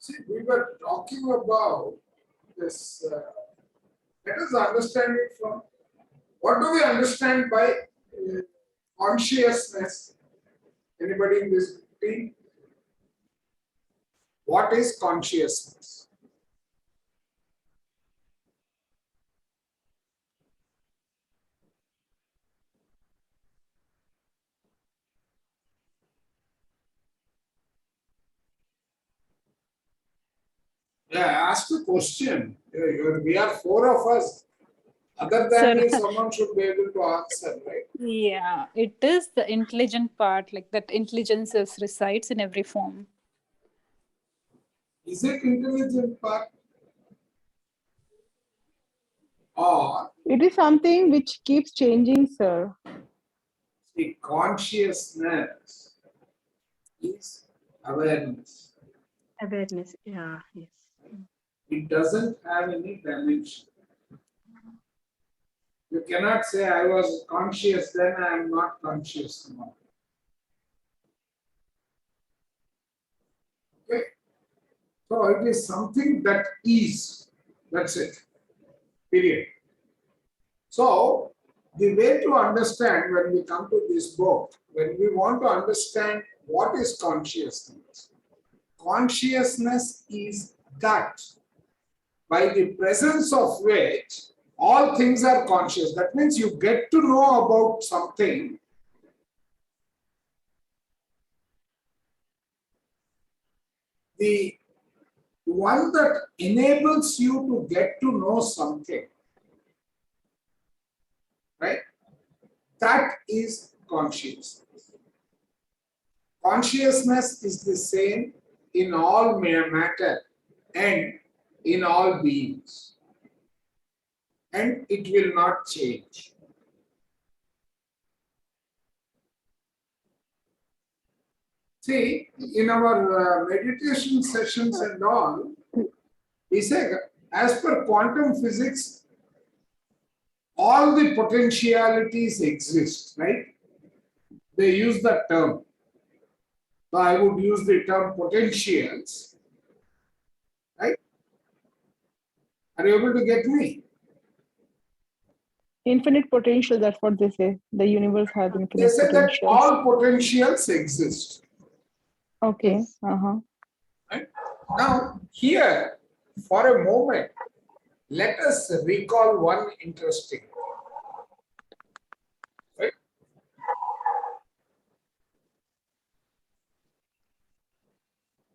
See, we were talking about this. Let us understand it from what do we understand by consciousness? Anybody in this team? What is consciousness? Yeah, I asked a question. We are four of us. Other than Sir, me, someone should be able to answer, right? yeah, it is the intelligent part, like that intelligence resides in every form. Is it intelligent part? Or It is something which keeps changing, sir. the consciousness is awareness. Awareness. Yeah, yes. It doesn't have any dimension. You cannot say I was conscious then, I am not conscious now. Okay? So it is something that is. That's it. Period. So the way to understand when we come to this book, when we want to understand what is consciousness, consciousness is that by the presence of which all things are conscious. That means you get to know about something. The one that enables you to get to know something, right? That is consciousness. Consciousness is the same in all matter and in all beings. And it will not change. See, in our meditation sessions and all, we say, as per quantum physics, all the potentialities exist, right? They use that term. So I would use the term potentials, right? Are you able to get me? Infinite potential, that's what they say. The universe has They infinite say that potential. all potentials exist. Okay. Uh-huh. Right? Now, here, for a moment, let us recall one interesting. Right?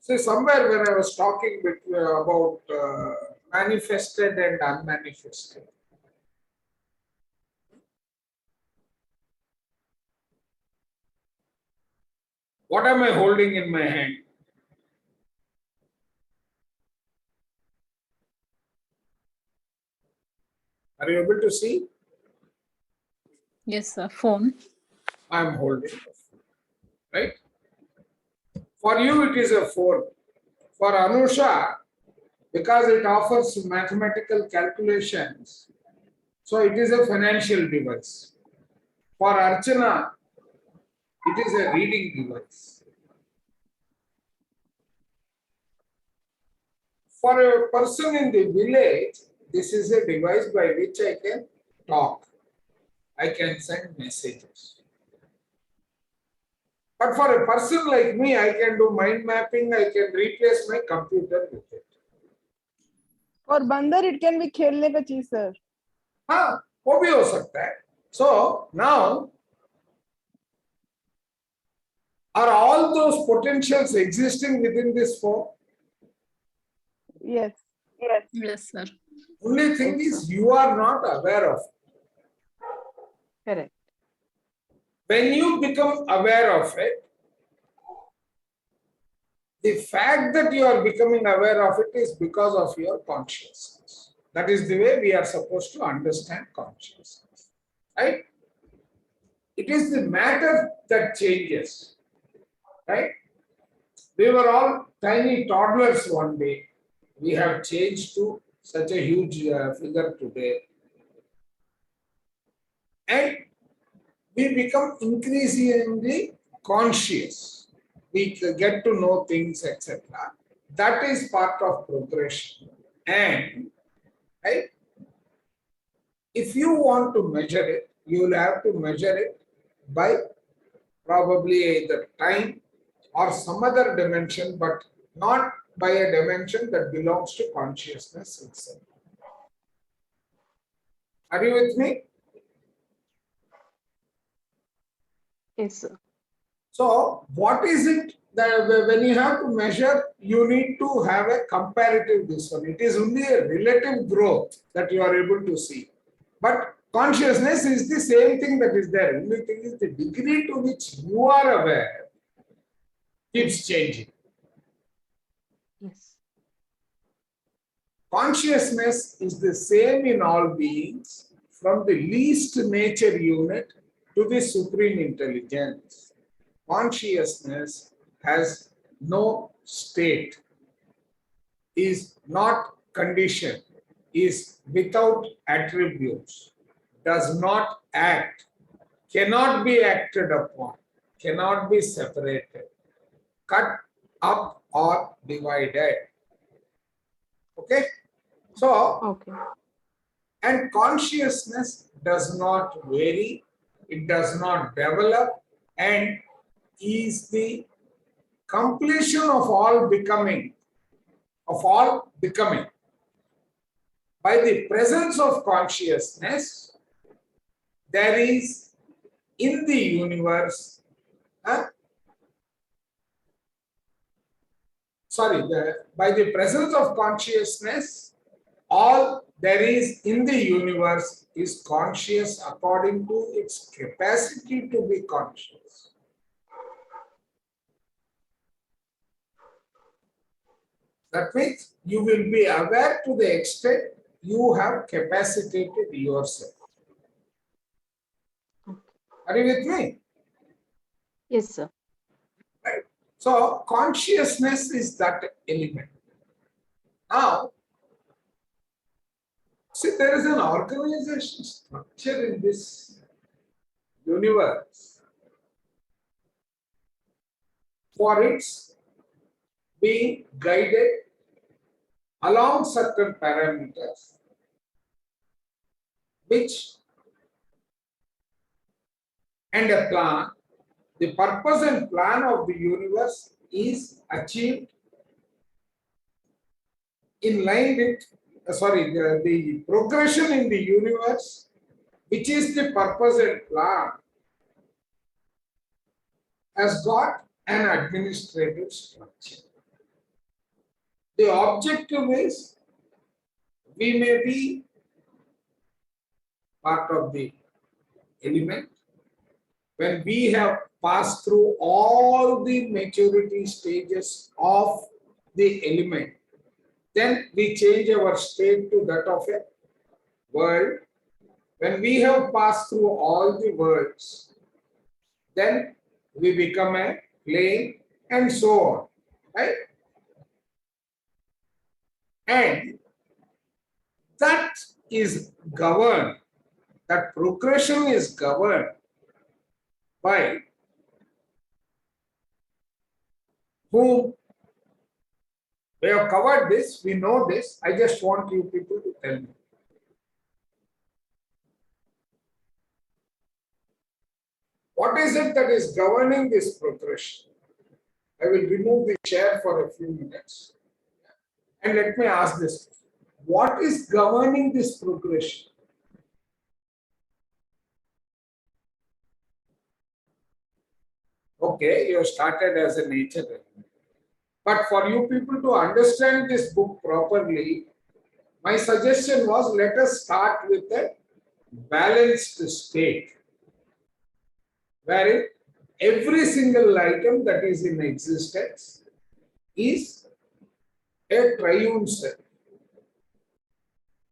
So somewhere when I was talking about manifested and unmanifested. What am I holding in my hand? Are you able to see? Yes, sir. Phone. I am holding a phone, right? For you, it is a phone. For Anusha, because it offers mathematical calculations, so it is a financial device. For Archana, it is a reading device. For a person in the village, this is a device by which I can talk. I can send messages. But for a person like me, I can do mind mapping, I can replace my computer with it. For Bandar, it can be khelne ka cheez, sir. हाँ, वो भी हो सकता है. So now, are all those potentials existing within this phone? Yes. Yes, sir. Only thing is you are not aware of it. Correct. When you become aware of it, the fact that you are becoming aware of it is because of your consciousness. That is the way we are supposed to understand consciousness. Right? It is the matter that changes. Right? We were all tiny toddlers one day. We have changed to such a huge figure today. And we become increasingly conscious. We get to know things, etc. that is part of progression. And right, if you want to measure it, you will have to measure it by probably either time or some other dimension, but not by a dimension that belongs to consciousness itself. Are you with me? Yes, sir. So, what is it that when you have to measure, you need to have a comparative this one. It is only a relative growth that you are able to see. But consciousness is the same thing that is there. Only thing is the degree to which you are aware keeps changing. Yes. Consciousness is the same in all beings, from the least nature unit to the supreme intelligence. Consciousness has no state, is not conditioned, is without attributes, does not act, cannot be acted upon, cannot be separated, cut up or divided. Okay? So, Okay. and consciousness does not vary, it does not develop, and is the completion of all becoming, By the presence of consciousness, there is in the universe, by the presence of consciousness, all there is in the universe is conscious according to its capacity to be conscious. That means you will be aware to the extent you have capacitated yourself. Are you with me? Yes, sir. Right. So consciousness is that element. Now, see, there is an organization structure in this universe for its being guided along certain parameters, which and a plan. The purpose and plan of the universe is achieved in line with, the progression in the universe, which is the purpose and plan, has got an administrative structure. The objective is we may be part of the element. When we have passed through all the maturity stages of the element, then we change our state to that of a world. When we have passed through all the worlds, then we become a plane and so on, right? And that is governed, that progression is governed by whom? We have covered this, we know this. I just want you people to tell me. What is it that is governing this progression? I will remove the chair for a few minutes. And let me ask this. What is governing this progression? Okay, you started as a nature element. But for you people to understand this book properly, my suggestion was let us start with a balanced state, wherein every single item that is in existence is a triune self,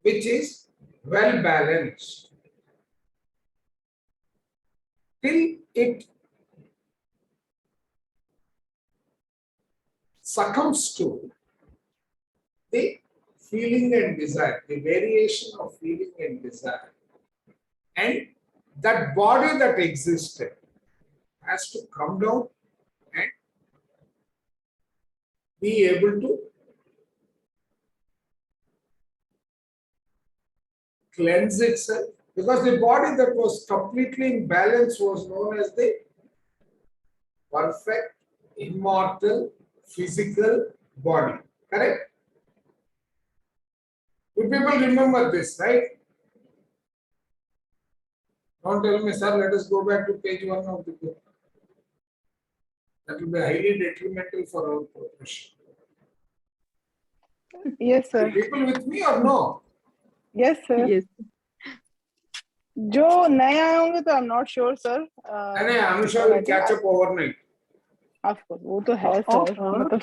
which is well balanced, till it succumbs to the feeling and desire, the variation of feeling and desire. And that body that existed has to come down and be able to cleanse itself? Because the body that was completely in balance was known as the perfect, immortal, physical body. Correct? You people remember this, right? Don't tell me, sir, let us go back to page 1 of the book. That will be highly detrimental for our profession. Yes, Are sir. people with me or no? Yes, sir. Yes. जो नए आए होंगे तो I'm not sure, sir. And Anusha but I will think catch up overnight. Of course, वो तो है, sir. मतलब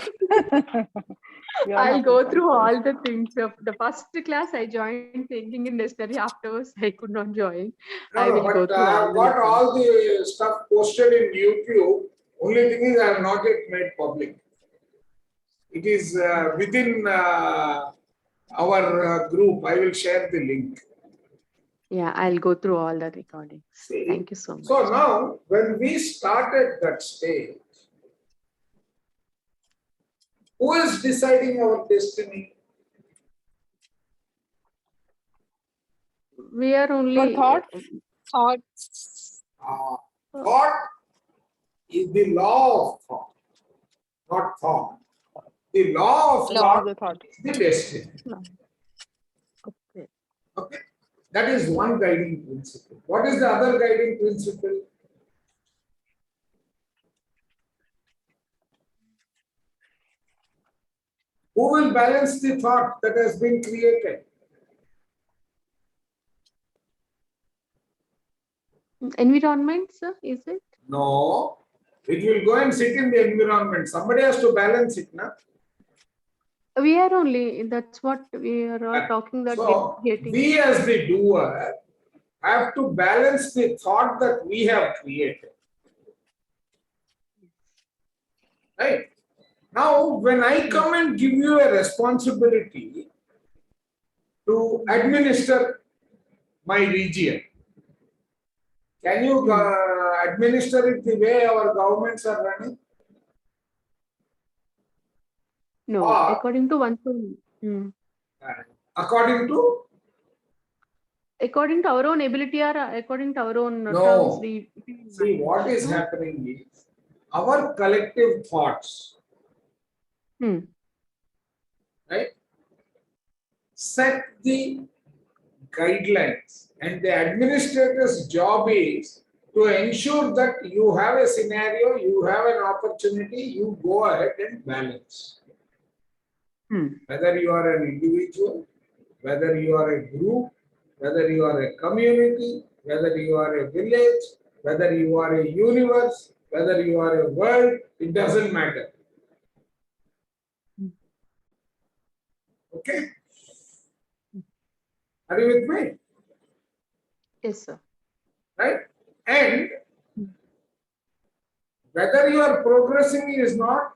we all I'll have go to through confess. all the things. The first class I joined thinking in necessary. Afterwards, I could not join. I No, will go but through I all have the got lessons. all the stuff posted in YouTube. Only thing is, I have not yet made public. It is within our group. I will share the link. Yeah, I'll go through all the recordings. See? Thank you so much. So now, when we started that stage, who is deciding our destiny? We are only. For thoughts? Thoughts. Thought is the law of thought, not thought. The law of Law thought of the thought. is the destiny. Okay. Okay, that is one guiding principle. What is the other guiding principle? Who will balance the thought that has been created? Environment, sir, is it? No, it will go and sit in the environment. Somebody has to balance it, na? We are only. That's what we are all talking. That So we're getting. we as the doer have to balance the thought that we have created. Right? Now, when I come and give you a responsibility to administer my region, can you administer it the way our governments are running? No, Or according to one. according to? According to our own ability or according to our own No. terms. See, what is happening is our collective thoughts, right, set the guidelines, and the administrator's job is to ensure that you have a scenario, you have an opportunity, you go ahead and balance. Whether you are an individual, whether you are a group, whether you are a community, whether you are a village, whether you are a universe, whether you are a world, it doesn't matter. Okay? Are you with me? Yes, sir. Right? And whether you are progressing is not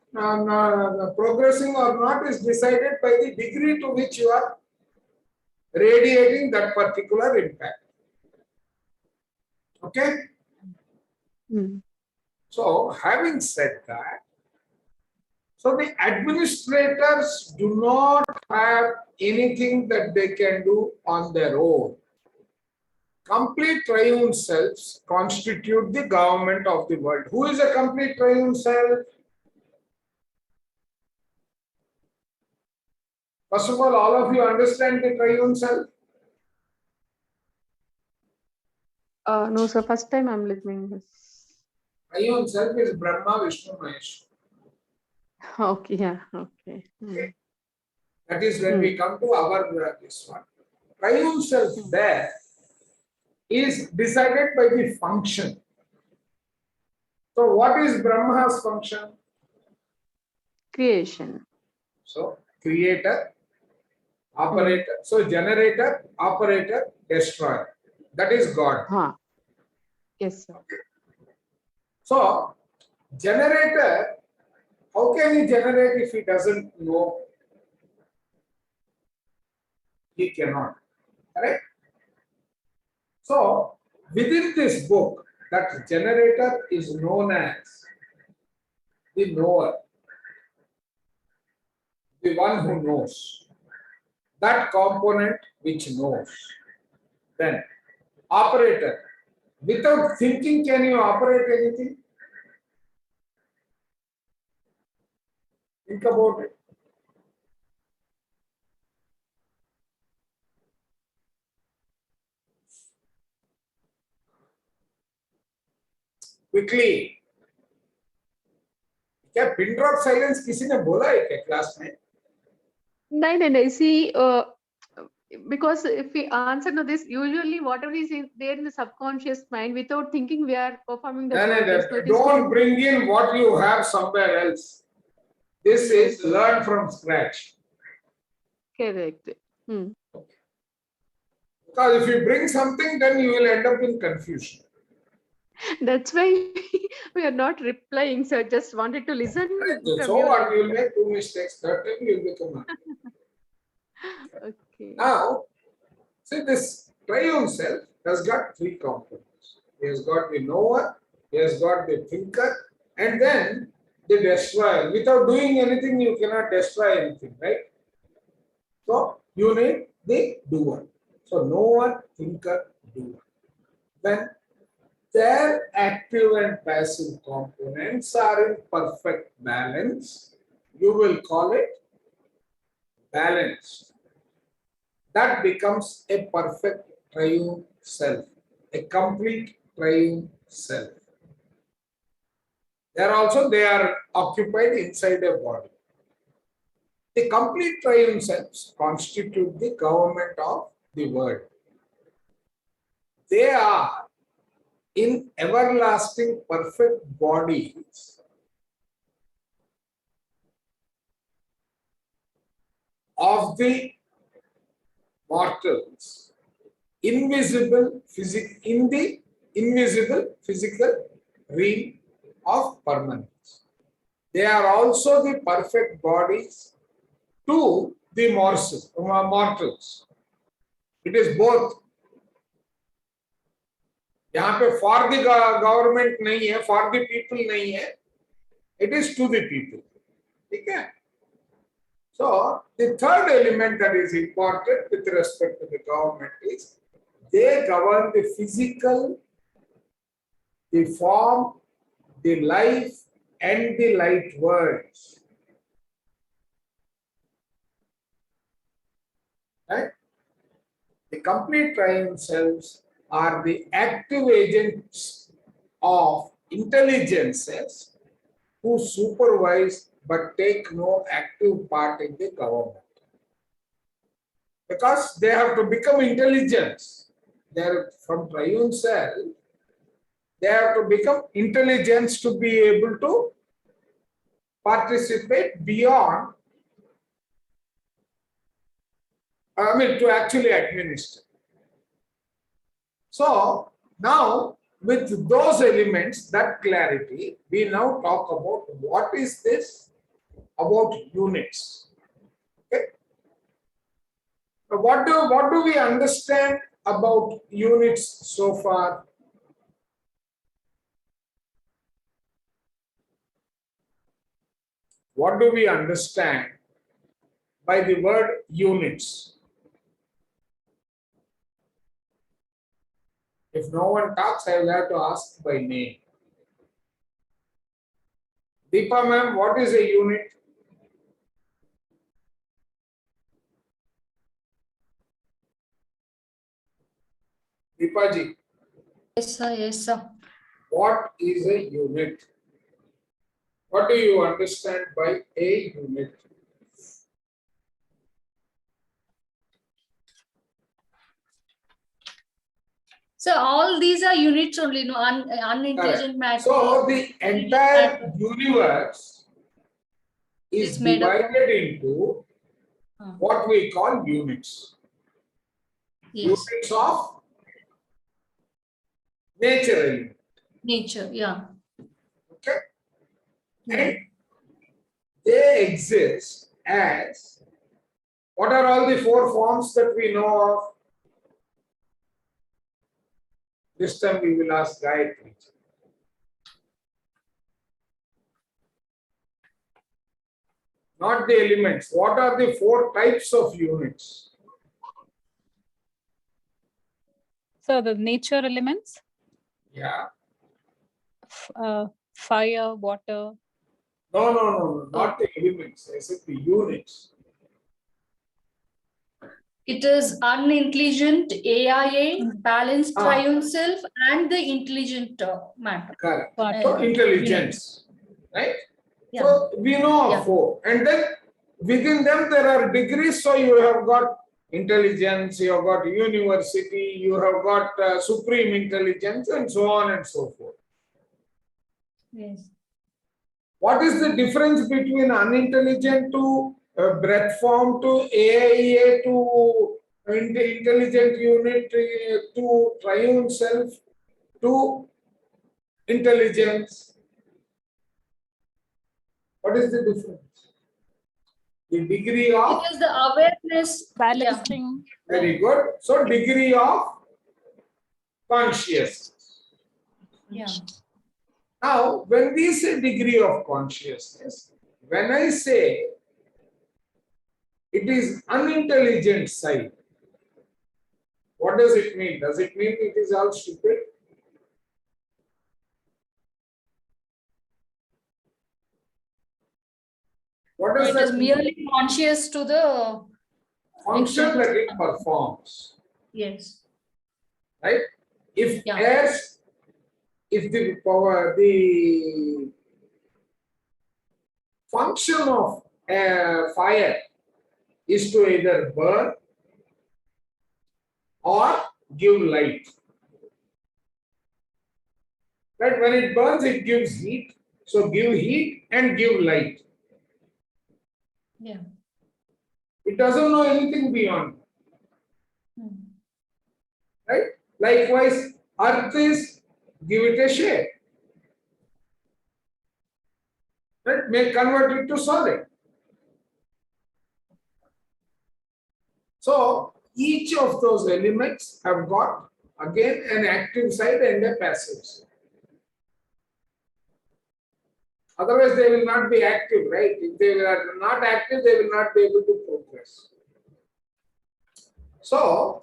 progressing or not is decided by the degree to which you are radiating that particular impact. Okay? So, having said that, so the administrators do not have anything that they can do on their own. Complete triune selves constitute the government of the world. Who is a complete triune self? First of all of you understand the triune self? No, sir. First time I'm listening this. Triune self is Brahma, Vishnu, Mahesh. Okay, yeah, okay. That is when we come to our this one. Triune self there is decided by the function. So what is Brahma's function? Creation. So creator, operator, so generator, operator, destroyer. That is God. Yes, sir. Okay. So generator, how can he generate if he doesn't know? He cannot. Correct? So within this book, that generator is known as the knower, the one who knows, that component which knows. Then operator. Without thinking, can you operate anything? Think about it. Quickly. क्या pin drop silence किसी ने बोला है क्या class में? No. See, because if we answer to this, usually whatever is there in the subconscious mind, without thinking, we are performing the work. So it is Don't bring in what you have somewhere else. This is learn from scratch. correct. Because if you bring something, then you will end up in confusion. That's why we are not replying, sir. Just wanted to listen. So what? You will make 2 mistakes. Third time you will become Okay. Now, see, this triune self has got 3 components. He has got the knower, he has got the thinker, and then the destroyer. Without doing anything, you cannot destroy anything, right? So you need the doer. So knower, thinker, doer. When their active and passive components are in perfect balance, you will call it balanced. That becomes a perfect triune self, a complete triune self. They are occupied inside a body. The complete triune selves constitute the government of the world. They are in everlasting perfect bodies of the mortals, in the invisible physical realm of permanence. They are also the perfect bodies to the mortals. It is both. यहाँ पे for the government नहीं है, for the people नहीं है. It is to the people. ठीक है? So the third element that is important with respect to the government is they govern the physical, the form, the life, and the light worlds. Right? The complete triune selves are the active agents of intelligences who supervise but take no active part in the government. Because they have to become intelligence. They are from triune self. They have to become intelligence to be able to participate beyond, to actually administer. So now with those elements, that clarity, we now talk about what is this about units. Okay. What do we understand about units so far? What do we understand by the word units? If no one talks, I will have to ask by name. Deepa ma'am, what is a unit? Deepa ji. Yes, sir. Yes, sir. What is a unit? What do you understand by a unit? So all these are units only, no unintelligent matter. So the entire universe is It's made up of- divided into what we call units. Yes. Units of nature element. Nature, yeah. Okay. And they exist as, what are all the 4 forms that we know of? This time we will ask Gayatri. Not the elements. What are the 4 types of units? So the nature elements, Yeah. fire, water. No, not the elements. I said the units. It is unintelligent, AIA, balanced triune self, and the intelligent matter. Correct. Part. So intelligence, right? Yeah. So we know of 4, and then within them there are degrees. So you have got intelligence, you have got university, you have got supreme intelligence, and so on and so forth. Yes. What is the difference between unintelligent to breath form to AIA to intelligent unit to triune self to intelligence? What is the difference? The degree of. It is the awareness. Balancing. Very good. So degree of consciousness. Yeah. Now, when we say degree of consciousness, when I say it is unintelligent side, what does it mean? Does it mean it is all stupid? What does It is that mean? merely conscious to the Function that it performs, yes. right? If Yeah. as if the function of fire is to either burn or give light. Right? When it burns, it gives heat. So give heat and give light. Yeah. It doesn't know anything beyond. Hmm. Right? Likewise, earth is give it a shape. Right? May convert it to solid. So each of those elements have got again an active side and a passive side. Otherwise, they will not be active, right? If they are not active, they will not be able to progress. So,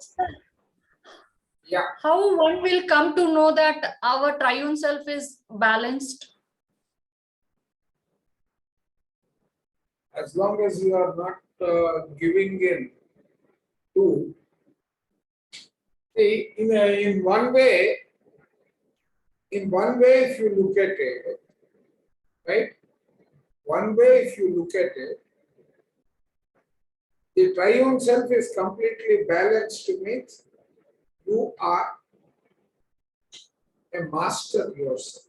yeah. How one will come to know that our triune self is balanced? As long as you are not giving in to, see, in one way, if you look at it, right? One way, if you look at it, the triune self is completely balanced means you are a master yourself.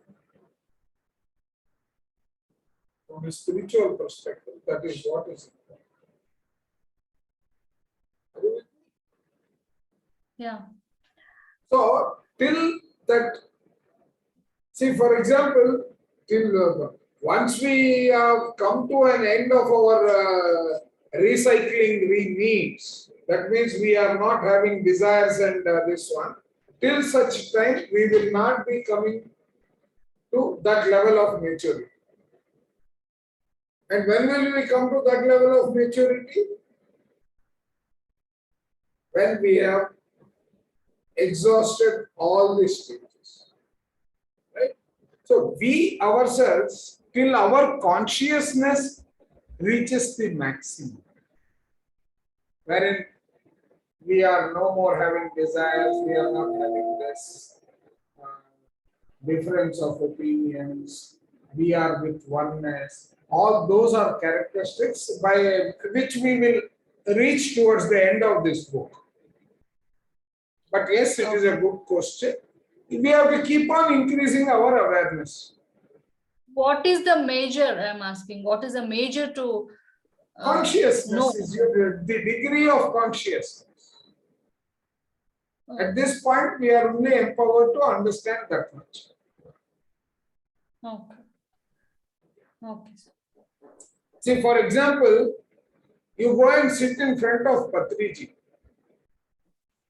From a spiritual perspective, that is what is important. Are you with me? Yeah. So, till that, see, for example, till once we have come to an end of our recycling needs, that means we are not having desires and this one. Till such time, we will not be coming to that level of maturity. And when will we come to that level of maturity? When we have exhausted all the stages. Right? So we ourselves, till our consciousness reaches the maximum, wherein we are no more having desires, we are not having this difference of opinions, we are with oneness. All those are characteristics by which we will reach towards the end of this book. But yes, it is a good question. We have to keep on increasing our awareness. What is the measure? I'm asking. What is the measure to Consciousness know? is the degree of consciousness. At this point, we are only empowered to understand that much. Okay. Okay. See, for example, you go and sit in front of Patriji.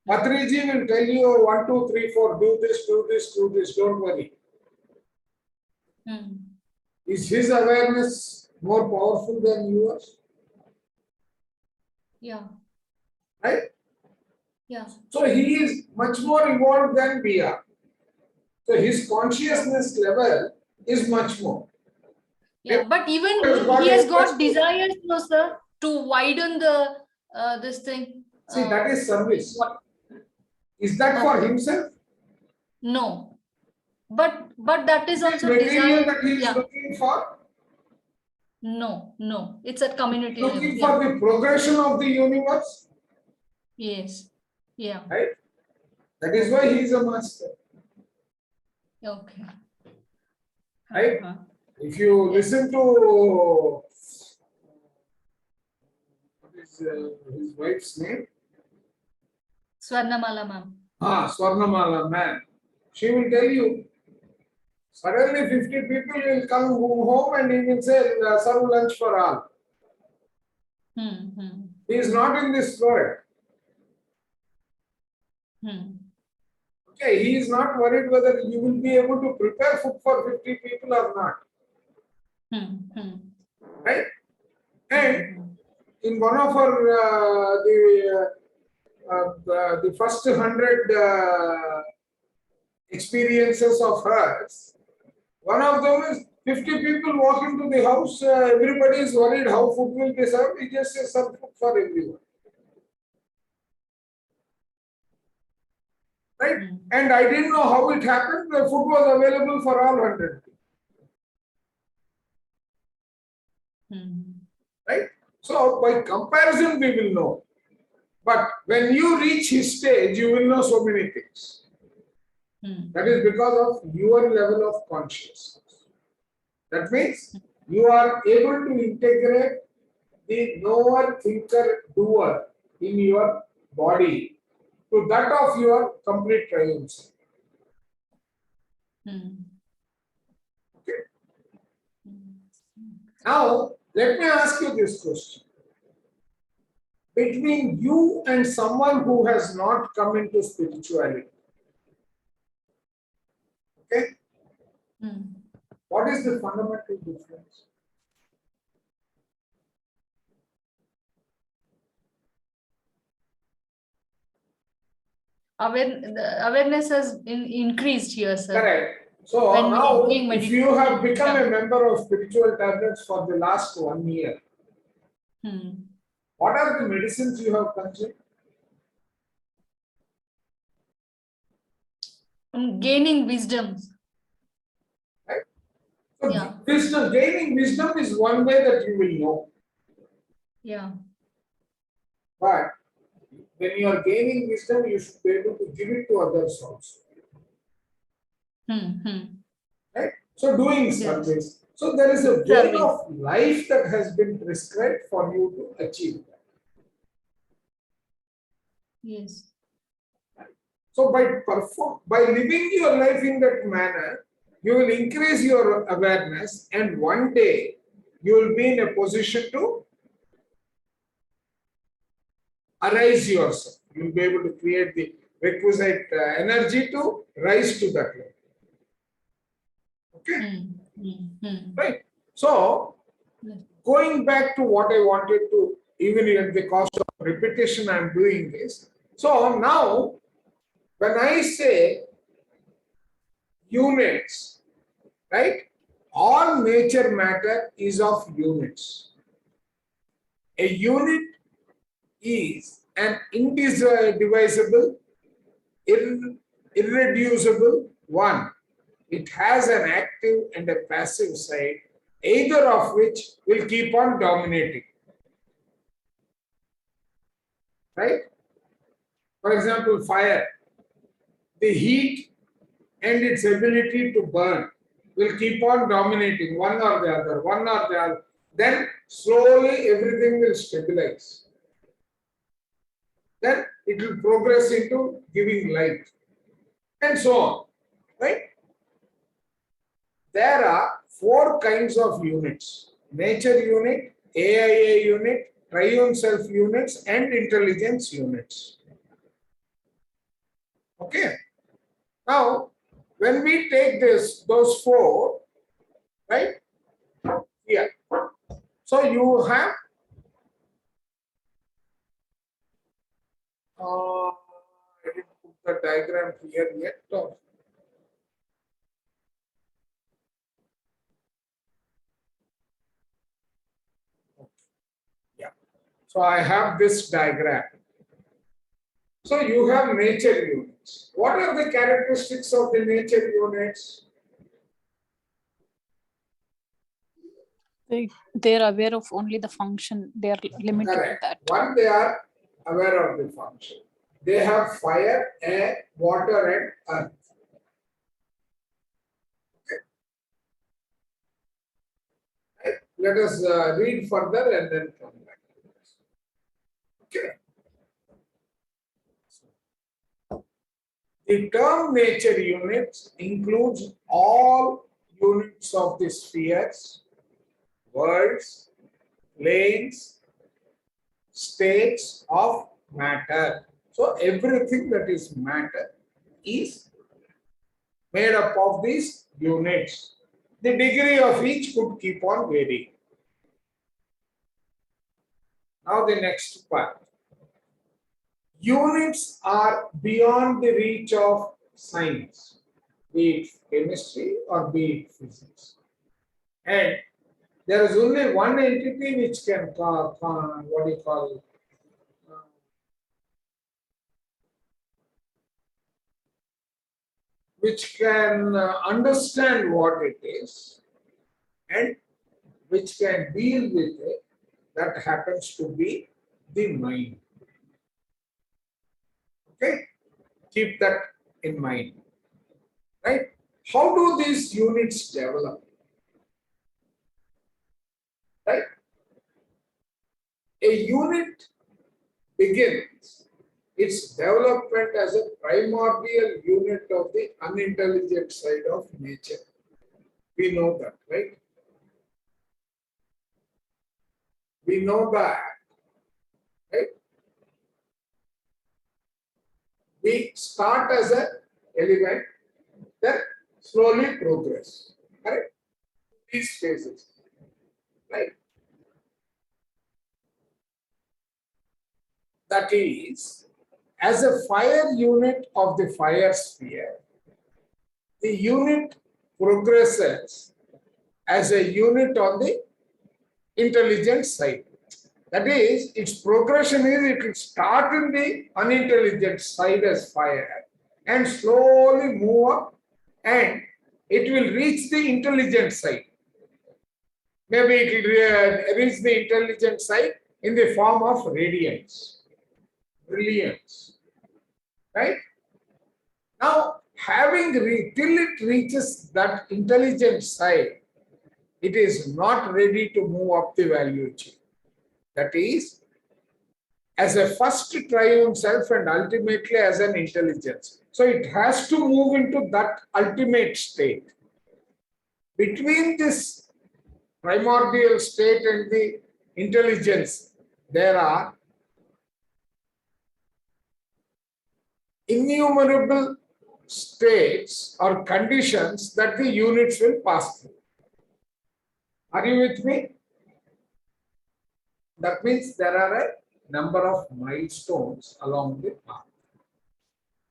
Patriji will tell you 1, 2, 3, 4, do this, do this, do this, don't worry. Hmm. Is his awareness more powerful than yours? Yeah. Right? Yeah. So he is much more evolved than we are. So his consciousness level is much more. Yeah, but even he has got desires, no, sir, to widen the this thing. See, that is service. What? Is that for himself? No, but that is also Material desire. that he is Yeah. looking for? No, it's at community level. Looking Yeah. for the progression of the universe, Yes. Yeah. right? That is why he is a master, Okay. right? Uh-huh. If you listen to what is his wife's name? Swarnamala ma'am. Swarnamala man. She will tell you, suddenly 50 people will come home and he will say, serve lunch for all. Hmm. He is not in this world. Okay, he is not worried whether you will be able to prepare food for 50 people or not. Right? And in one of our the first 100 experiences of hers, one of them is 50 people walk into the house, everybody is worried how food will be served. He just says serve food for everyone. Right? And I didn't know how it happened. The food was available for all 100 people. Right? So by comparison, we will know. But when you reach his stage, you will know so many things. That is because of your level of consciousness. That means you are able to integrate the knower, thinker, doer in your body to that of your complete triumphs. Okay. Now, let me ask you this question. Between you and someone who has not come into spirituality, okay, what is the fundamental difference? The awareness has increased here, sir. Correct. So When now, doing if you have become meditation, a member of spiritual tablets for the last 1 year, what are the medicines you have consumed? Gaining wisdom. Right? So wisdom, gaining wisdom is one way that you will know. Yeah. But when you are gaining wisdom, you should be able to give it to others also. Right? So doing service. So there is a way of life that has been prescribed for you to achieve that. Yes. So by living your life in that manner, you will increase your awareness, and one day you will be in a position to arise yourself. You will be able to create the requisite energy to rise to that level. Okay? Right. So, going back to what I wanted to, even at the cost of repetition, I am doing this. So now, when I say units, right? All nature matter is of units. A unit is an indivisible, irreducible one. It has an active and a passive side, either of which will keep on dominating. Right? For example, fire. The heat and its ability to burn will keep on dominating one or the other, one or the other. Then slowly everything will stabilize. Then it will progress into giving light and so on. Right? There are 4 kinds of units: nature unit, AIA unit, triune self units, and intelligence units. Okay. Now, when we take those 4, right? Here. So you have the diagram here yet? Or? Yeah. So I have this diagram. So you have nature units. What are the characteristics of the nature units? They're aware of only the function. They are limited to Correct. that. One, they are aware of the function. They have fire, air, water, and earth. Okay. Let us read further and then come back to this. Okay. The term nature units includes all units of the spheres, worlds, planes, states of matter. So everything that is matter is made up of these units. The degree of each could keep on varying. Now the next part. Units are beyond the reach of science, be it chemistry or be it physics. And there is only one entity which can which can understand what it is and which can deal with it. That happens to be the mind. Okay, keep that in mind. Right? How do these units develop? Right? A unit begins its development as a primordial unit of the unintelligent side of nature. We know that, right? We know that, right? We start as an element, then slowly progress, correct? These phases, right? That is, as a fire unit of the fire sphere, the unit progresses as a unit on the intelligent side. That is, its progression is it will start in the unintelligent side as fire and slowly move up and it will reach the intelligent side. Maybe it will reach the intelligent side in the form of radiance, brilliance, right? Now, till it reaches that intelligent side, it is not ready to move up the value chain. That is, as a first triune self and ultimately as an intelligence. So it has to move into that ultimate state. Between this primordial state and the intelligence, there are innumerable states or conditions that the units will pass through. Are you with me? That means there are a number of milestones along the path.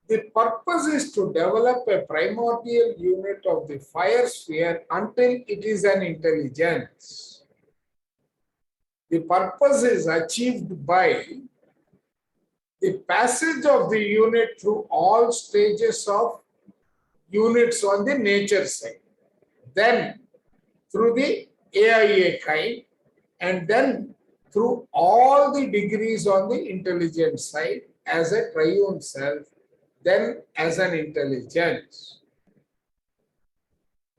The purpose is to develop a primordial unit of the fire sphere until it is an intelligence. The purpose is achieved by the passage of the unit through all stages of units on the nature side, then through the AIA kind, and then through all the degrees on the intelligent side as a triune self, then as an intelligence.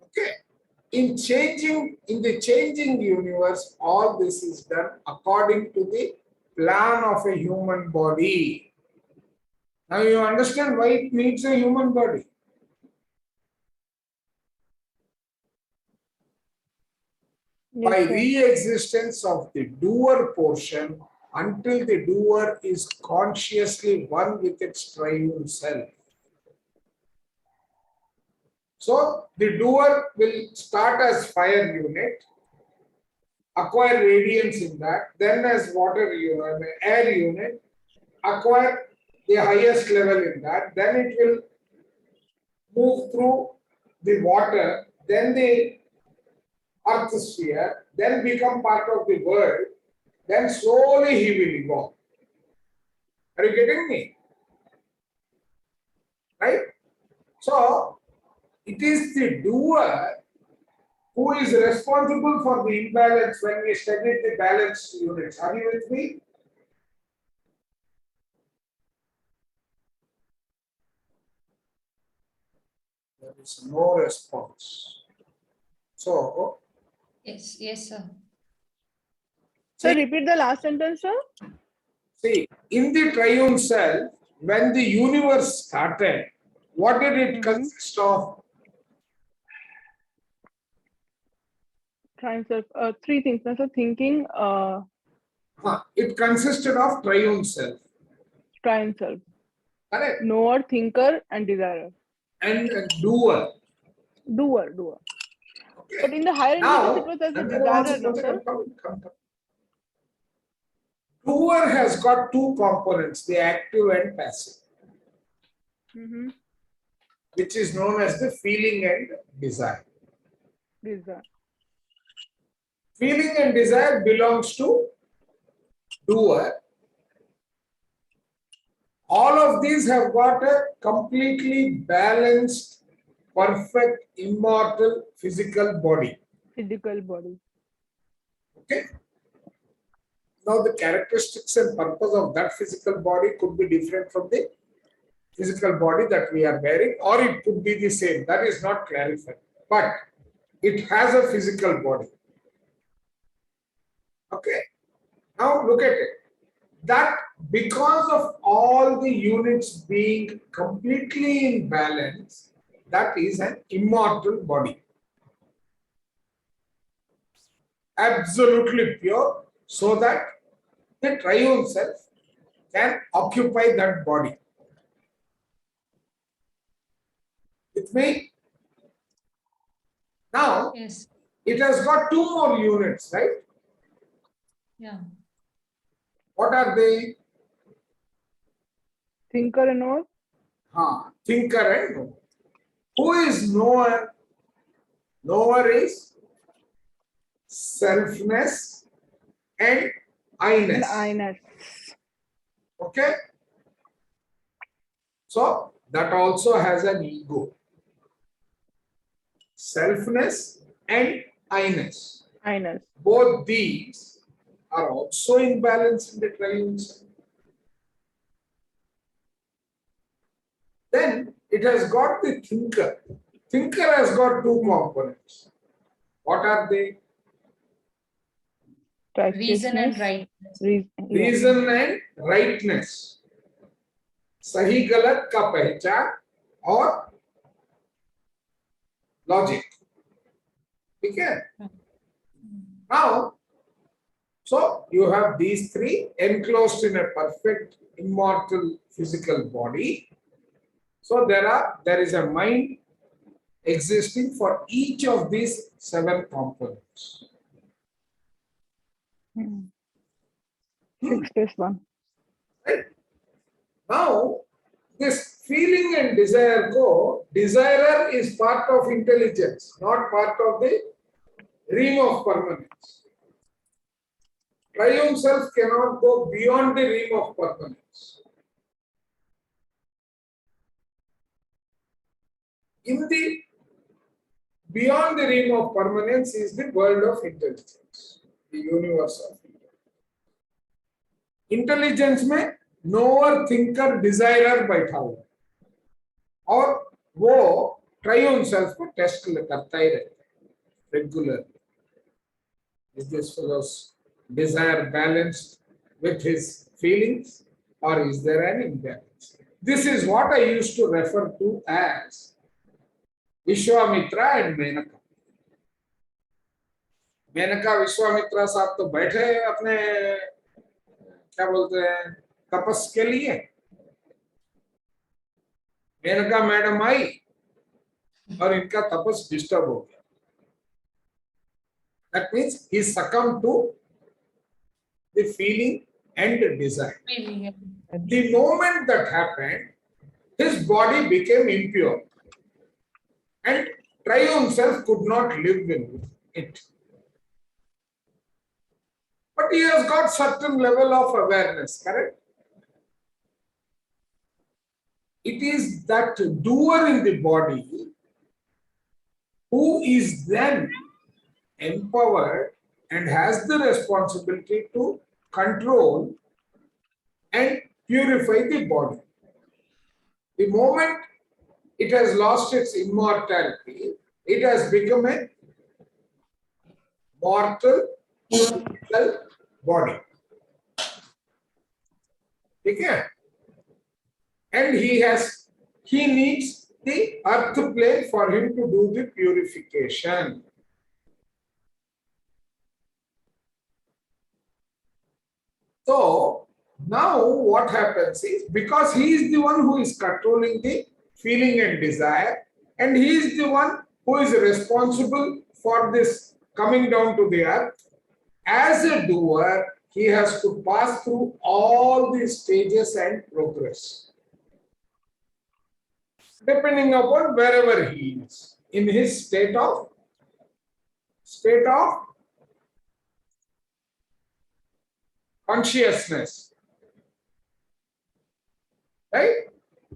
Okay. In the changing universe, all this is done according to the plan of a human body. Now you understand why it needs a human body. Yes, By sir. re-existence of the doer portion until the doer is consciously one with its triune self. So the doer will start as fire unit, acquire radiance in that, then as water unit, air unit, acquire the highest level in that, then it will move through the water, then the earth sphere, then become part of the world, then slowly he will evolve. Are you getting me? Right? So, it is the doer who is responsible for the imbalance when we study the balanced units. Are you with me? There is no response. So, Yes, yes, sir. So repeat the last sentence, sir. see, in the triune self, when the universe started, what did it consist of? Triune self. Three things. So thinking, It consisted of triune self. triune self. Correct? Knower, thinker, and desire. And doer. Doer. Okay. But in the higher Now, intelligence, it was as a and then once desire, no, sir? come. Doer has got two components, the active and passive, which is known as the feeling and desire. Desire. Feeling and desire belongs to doer. All of these have got a completely balanced, perfect, immortal physical body. Physical body. Okay. Now the characteristics and purpose of that physical body could be different from the physical body that we are wearing, or it could be the same. That is not clarified. But it has a physical body. Okay. Now look at it. That because of all the units being completely in balance, that is an immortal body. Absolutely pure, so that the triune self can occupy that body. With me? Now, Yes. it has got two more units, right? Yeah. What are they? Thinker and knower. Thinker and knower. Who is knower? Knower is selfness and I-ness. And I-ness. Okay? So, that also has an ego. Selfness and I-ness. I-ness. Both these are also in balance in the triune self. Then it has got the thinker. Thinker has got two components. What are they? Reason and right. Reason and rightness. Sahi galat ka pehchan or logic. Okay. Now, so you have these three enclosed in a perfect immortal physical body. So there is a mind existing for each of these 7 components. 6 plus 1. Right? Now, this feeling and desire desirer is part of intelligence, not part of the realm of permanence. Triune self cannot go beyond the realm of permanence. Beyond the realm of permanence is the world of intelligence, the universe of intelligence. Intelligence में knower thinker डिजायरर बैठा हुआ और वो ट्राइयून self को test करता ही रहता है regularly. Is this fellow's desire balanced with his feelings, or is there an imbalance? This is what I used to refer to as Vishwamitra and Menaka. Menaka Vishwamitra साहब तो बैठे अपने क्या बोलते हैं तपस के लिए. मेनका मैडम आई और इनका तपस डिस्टर्ब हो गया. That means he succumbed to the feeling and desire. Feeling. The moment that happened, his body became impure and triune self could not live in it. But he has got certain level of awareness, correct? It is that doer in the body who is then empowered and has the responsibility to control and purify the body. The moment it has lost its immortality, it has become a mortal body. Okay? And he needs the earth plane for him to do the purification. So now what happens is, because he is the one who is controlling the feeling and desire, and he is the one who is responsible for this coming down to the earth, as a doer, he has to pass through all these stages and progress, depending upon wherever he is in his state of consciousness, right?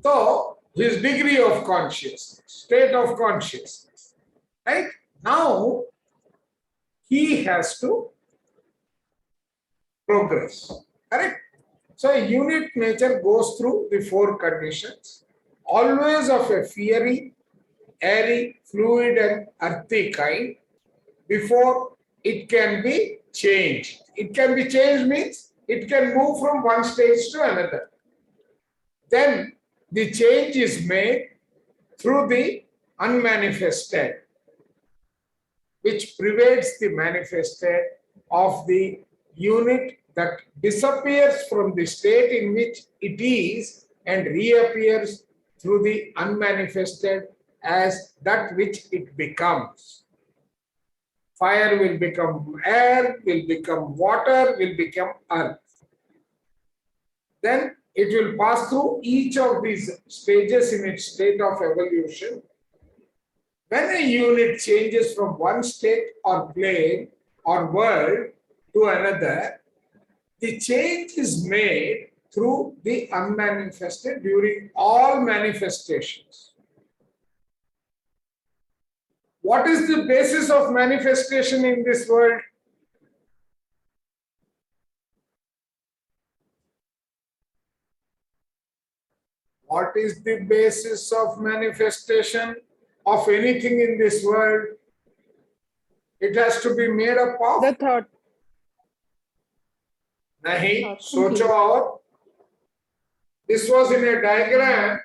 So his degree of consciousness, state of consciousness, right? Now he has to progress, correct? So a unit nature goes through the four conditions, always of a fiery, airy, fluid and earthy kind, before it can be changed. It can be changed means it can move from one stage to another. Then the change is made through the unmanifested, which prevents the manifested of the unit that disappears from the state in which it is and reappears through the unmanifested as that which it becomes. Fire will become air, will become water, will become earth. Then it will pass through each of these stages in its state of evolution. When a unit changes from one state or plane or world to another, the change is made through the unmanifested during all manifestations. What is the basis of manifestation in this world? What is the basis of manifestation of anything in this world? It has to be made up of The thought. Nahi, socho aur. This was in a diagram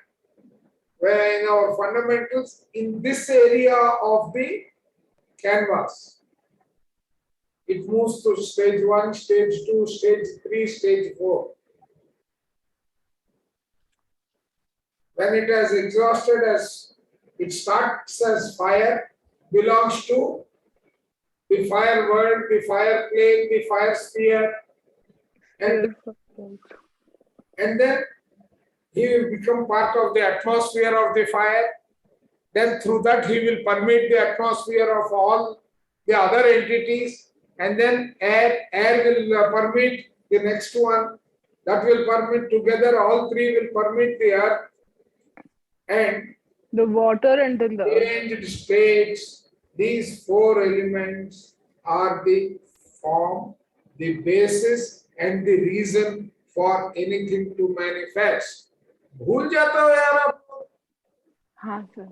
where in our fundamentals, in this area of the canvas, it moves to stage 1, stage 2, stage 3, stage 4. When it has exhausted, as it starts as fire, belongs to the fire world, the fire plane, the fire sphere, and then he will become part of the atmosphere of the fire. Then through that he will permeate the atmosphere of all the other entities, and then air will permeate the next one. That will permeate together, all three will permeate the earth. And the water and then the changed states, these four elements are the form, the basis and the reason for anything to manifest. भूल जाते हो यार आप? हाँ sir.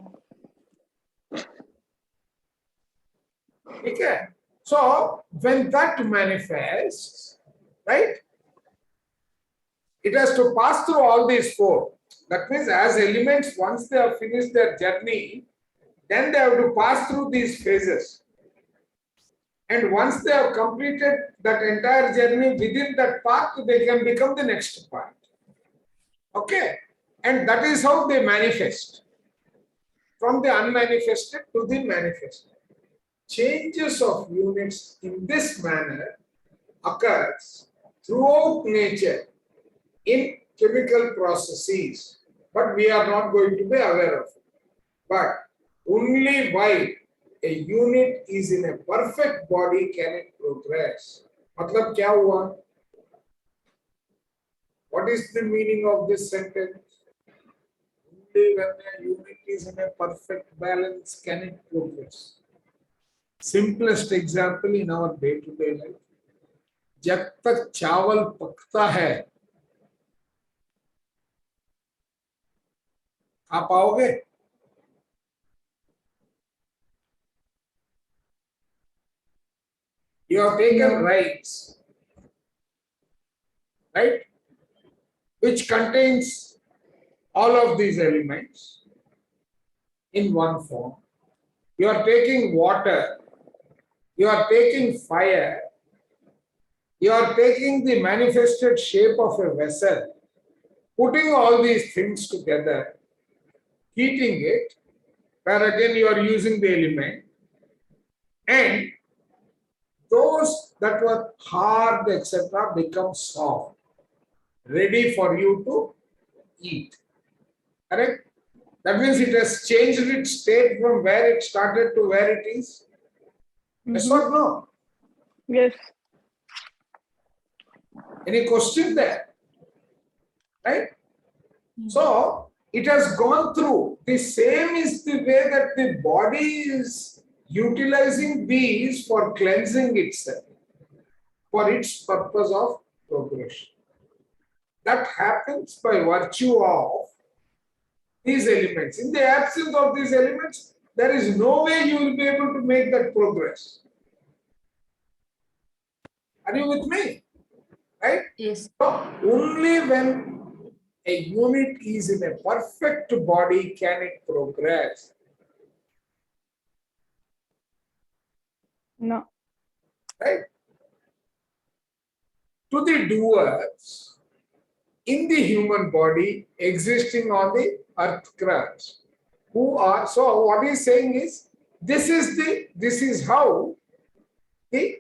ठीक है? So when that manifests, right? It has to pass through all these four. That means as elements, once they have finished their journey, then they have to pass through these phases. And once they have completed that entire journey within that path, they can become the next part. Okay? And that is how they manifest. From the unmanifested to the manifested. Changes of units in this manner occurs throughout nature in chemical processes, but we are not going to be aware of it. But only while a unit is in a perfect body can it progress. मतलब क्या हुआ? What is the meaning of this sentence? Only when a unit is in a perfect balance can it progress. Simplest example in our day-to-day life. जब तक चावल पकता है, खा पाओगे? You have taken rice, right? Which contains all of these elements in one form. You are taking water, you are taking fire, you are taking the manifested shape of a vessel, putting all these things together, heating it, where again you are using the element, and those that were hard, etc., become soft, ready for you to eat. Correct? That means it has changed its state from where it started to where it is. Yes or no? Yes. Any question there? Right? So it has gone through. The same is the way that the body is utilizing these for cleansing itself, for its purpose of progression. That happens by virtue of these elements. In the absence of these elements, there is no way you will be able to make that progress. Are you with me? Right? Yes. So only when a unit is in a perfect body can it progress. No. Right? To the doers in the human body existing on the earth crust, who are, so what he's saying is, this is how the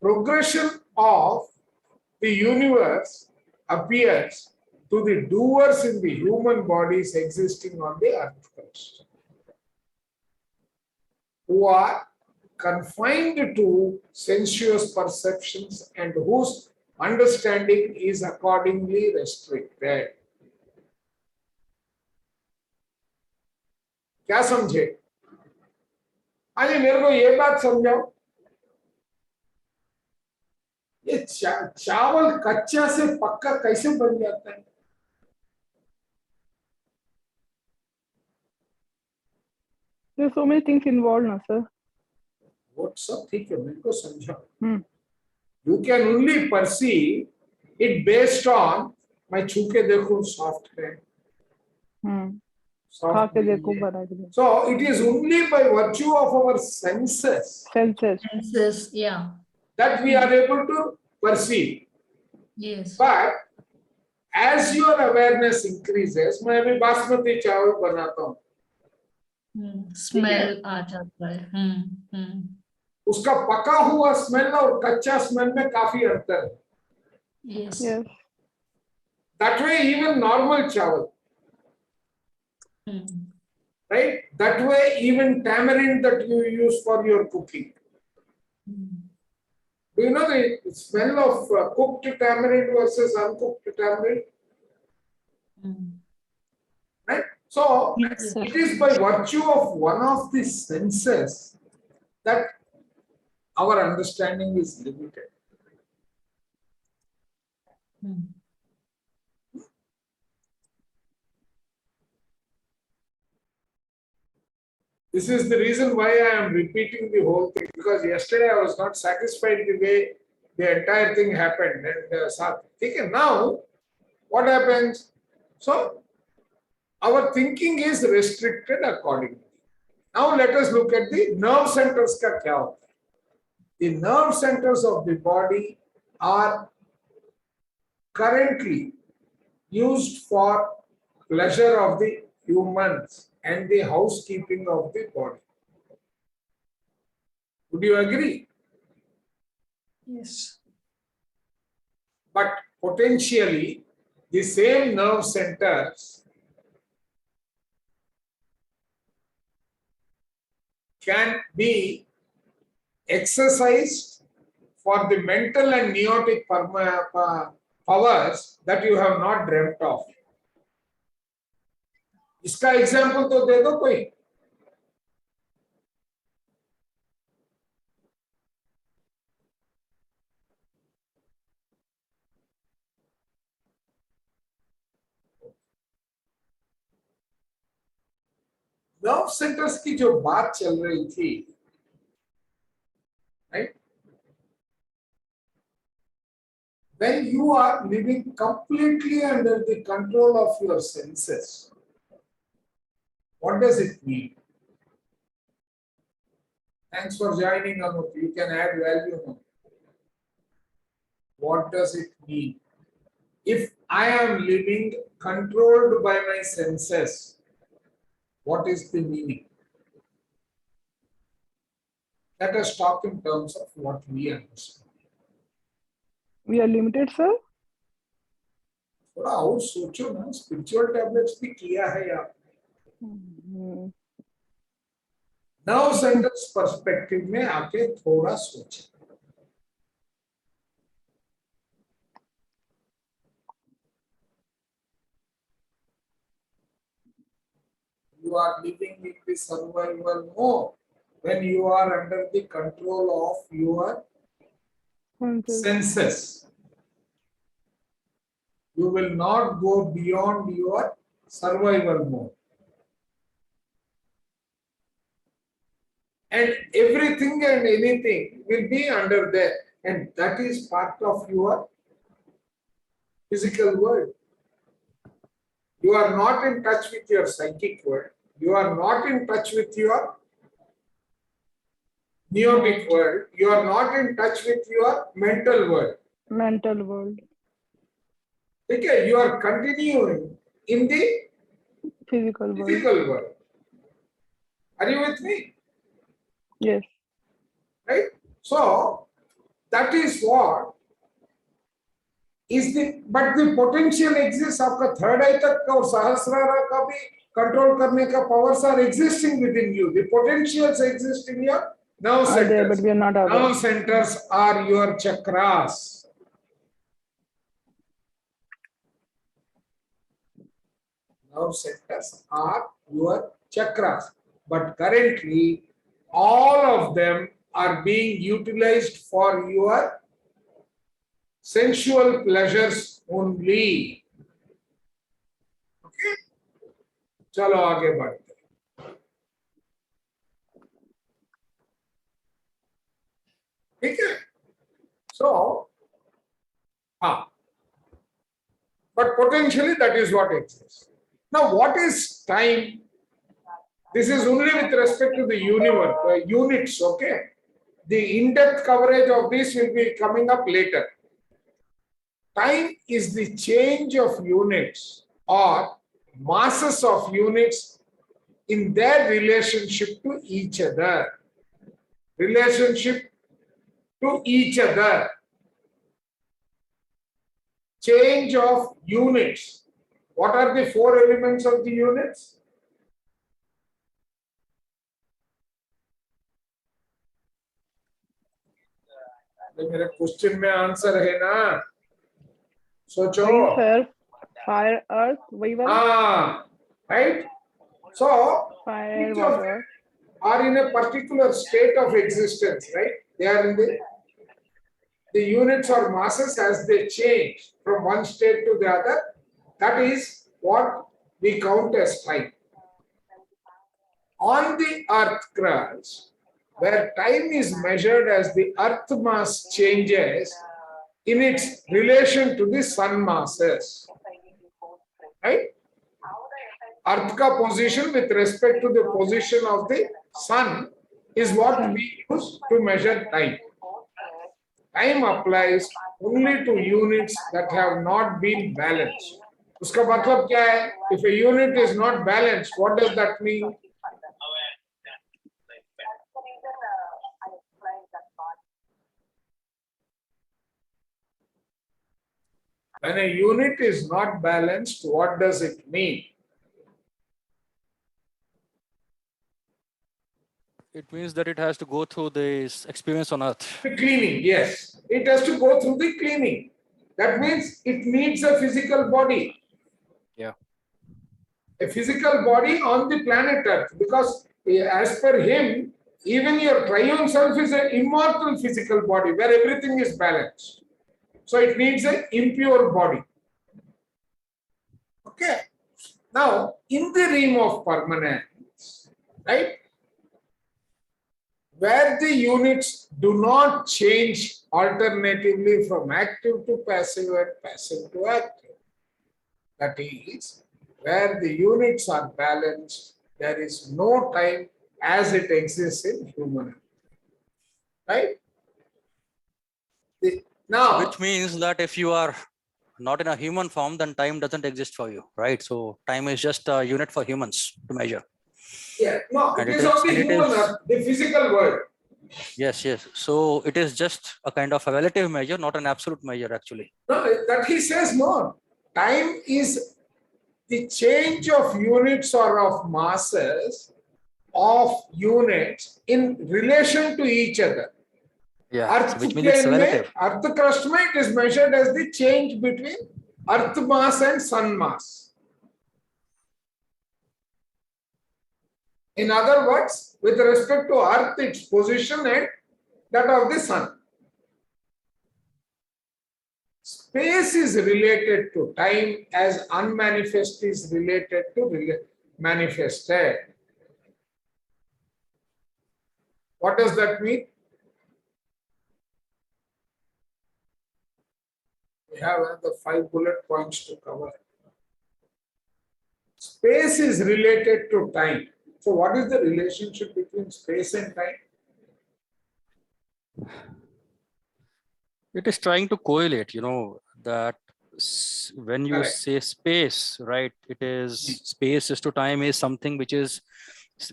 progression of the universe appears to the doers in the human bodies existing on the earth crust, who are confined to sensuous perceptions and whose understanding is accordingly restricted. क्या समझे? अरे मेरे को ये बात समझाओ, ये चावल कच्चा से पक्का कैसे बन जाता है? There's so many things involved now, sir. वो सब ठीक है, मेरे को समझाओ. You can only perceive it based on मैं छू के देखूं सॉफ्ट है. खा के देखो बना के. So it is only by virtue of our senses. Senses, yeah. That we are able to perceive. Yes. But as your awareness increases, मैं अभी बासमती चावल बनाता हूँ. Smell आ जाता है. उसका पका हुआ स्मेल और कच्चा स्मेल में काफी अंतर है. Yes. Yes. That way even normal चावल. Right? That way even tamarind that you use for your cooking. Do you know the smell of cooked tamarind versus uncooked tamarind? Right? So Yes, sir. it is by virtue of one of the senses that our understanding is limited. This is the reason why I am repeating the whole thing, because yesterday I was not satisfied the way the entire thing happened. And now, what happens? So, our thinking is restricted accordingly. Now, let us look at the nerve centers. Ka kya hota hai? The nerve centers of the body are currently used for pleasure of the humans and the housekeeping of the body. Would you agree? Yes. but potentially the same nerve centers can be exercised for the mental and neotic powers that you have not dreamt of. इसका example तो दे दो कोई. Nerve centres की जो बात चल रही थी, right? When you are living completely under the control of your senses, what does it mean? Thanks for joining, Anup. You can add value now. What does it mean? If I am living controlled by my senses, what is the meaning? Let us talk in terms of what we understand. We are limited, sir. थोड़ा और सोचो ना, spiritual tablets भी किया है यार. Nerve centres perspective में आके थोड़ा सोचें. You are living in the survival mode when you are under the control of your senses. You will not go beyond your survival mode. And everything and anything will be under there. And that is part of your physical world. You are not in touch with your psychic world. You are not in touch with your neotic world. You are not in touch with your mental world. Mental world. Okay, you are continuing in the Physical world. physical world. Are you with me? Yes. Right? So, that is what is the, but the potential exists. आपका third eye तक और सहस्रारा का भी control करने का powers are existing within you. The potentials exist in your nerve Are there, but centers. we are not aware. Nerve centers are your chakras. Nerve centers are your chakras. But currently, all of them are being utilized for your sensual pleasures only. Okay? चलो आगे बढ़ते हैं. ठीक है? So, but potentially that is what exists. Now, what is time? This is only with respect to the universe, units, okay? The in-depth coverage of this will be coming up later. Time is the change of units or masses of units in their relationship to each other. Relationship to each other. Change of units. What are the four elements of the units? मेरे question में answer है ना, सोचो. Sir, fire, earth, वही वाला. Right. So Fire, each of them water. are in a particular state of existence, right? They are in the units or masses as they change from one state to the other. That is what we count as time. On the earth crust, where time is measured as the earth mass changes in its relation to the sun masses, right? Earth ka position with respect to the position of the sun is what we use to measure time. Time applies only to units that have not been balanced. Uska matlab kya hai? If a unit is not balanced, what does that mean? When a unit is not balanced, what does it mean? It means that it has to go through this experience on earth. The cleaning, yes. It has to go through the cleaning. That means it needs a physical body. Yeah. A physical body on the planet Earth. Because as per him, even your triune self is an immortal physical body where everything is balanced. So it needs an impure body. Okay. Now, in the realm of permanence, right? Where the units do not change alternatively from active to passive and passive to active. That is, where the units are balanced, there is no time as it exists in human. Right? Now, Which means that if you are not in a human form, then time doesn't exist for you, right? So time is just a unit for humans to measure. yeah, no, And it is only human, the physical world. Yes, yes. So it is just a kind of a relative measure, not an absolute measure, actually. No, that he says no. Time is the change of units or of masses of units in relation to each other. Yeah, Earth which means it's plane relative. Earth crust it is measured as the change between Earth mass and Sun mass. In other words, with respect to Earth, its position and that of the Sun. Space is related to time as unmanifest is related to manifested. What does that mean? We have another 5 bullet points to cover. Space is related to time. So what is the relationship between space and time? It is trying to correlate, that when you Correct. say space, right, it is space is to time is something which is,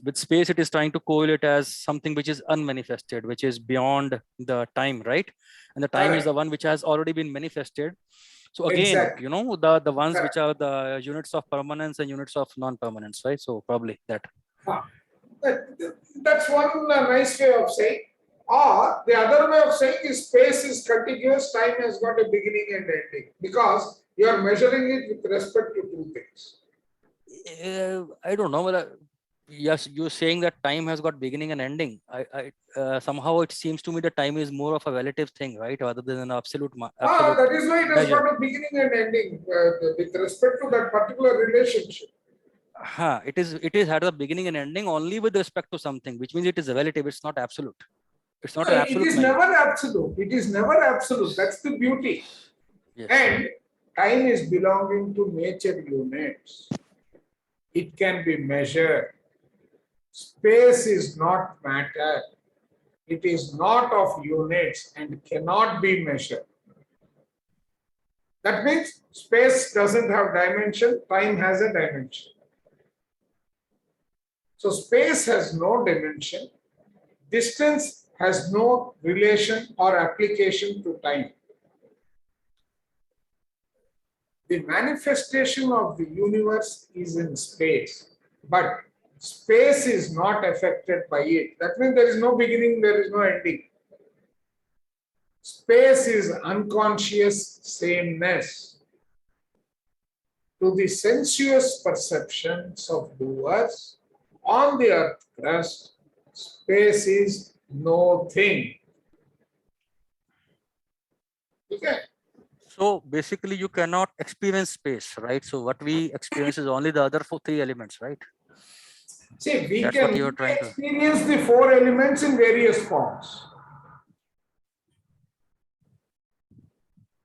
with space, it is trying to correlate as something which is unmanifested, which is beyond the time, right? And the time is the one which has already been manifested. So again, Exactly. the ones Correct. which are the units of permanence and units of non-permanence, right? So probably that. That's one nice way of saying. Or the other way of saying is space is contiguous, time has got a beginning and ending because you are measuring it with respect to two things. I don't know whether, yes, you're saying that time has got beginning and ending. Somehow it seems to me that time is more of a relative thing, right? Rather than an absolute That is why it has measure. got a beginning and ending with respect to that particular relationship. It is had a beginning and ending only with respect to something, which means it is relative. It's not absolute. It's not an absolute It is measure. never absolute. It is never absolute. That's the beauty. Yes. And time is belonging to nature units. It can be measured. Space is not matter. It is not of units and cannot be measured. That means space doesn't have dimension, time has a dimension. So space has no dimension. Distance has no relation or application to time. The manifestation of the universe is in space, but space is not affected by it. That means there is no beginning, there is no ending. Space is unconscious sameness. To the sensuous perceptions of doers on the earth crust, space is no thing. Okay. So basically, you cannot experience space, right? So what we experience is only the other 3 elements, right? See, we That's what can you're trying to. experience the 4 elements in various forms.